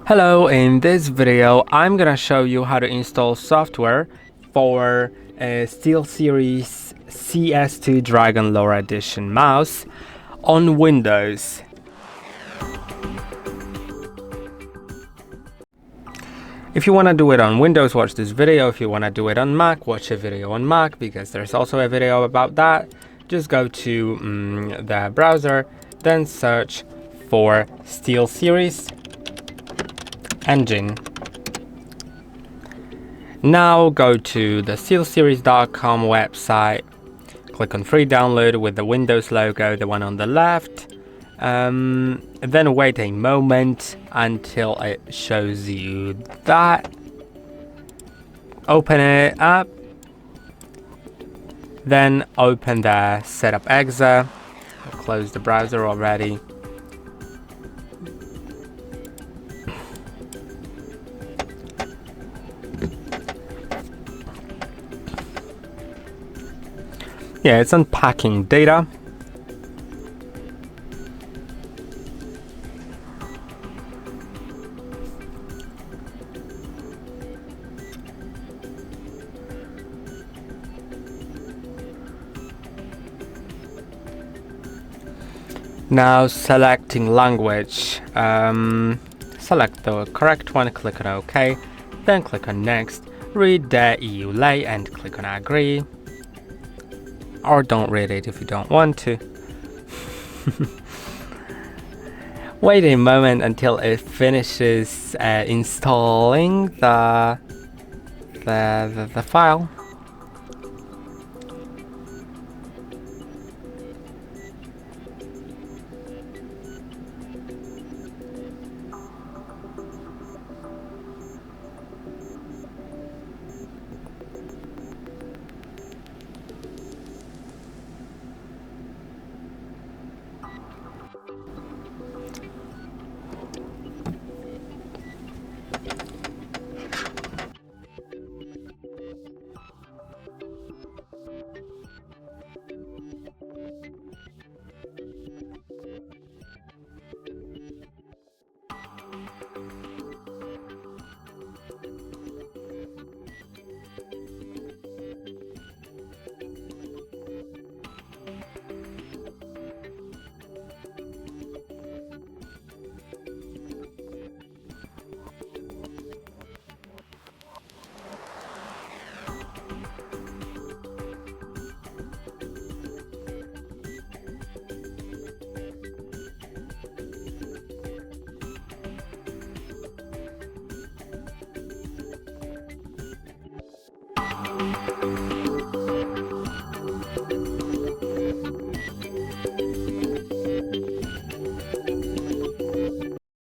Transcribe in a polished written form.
Hello, in this video I'm gonna show you how to install software for a SteelSeries CS2 Dragon Lore Edition mouse on Windows. If you want to do it on Windows, watch this video. If you want to do it on Mac, watch a video on Mac, because there's also a video about that. Just go to the browser, then search for SteelSeries engine. Now go to the SteelSeries.com website, click on free download with the Windows logo, the one on the left, then wait a moment until it shows you that. Open it up, then open the setup exe. I'll close the browser already. Yeah, it's unpacking data. Now selecting language, select the correct one, click on OK, then click on Next, read the EU lay and click on Agree. Or don't read it if you don't want to. Wait a moment until it finishes installing the file.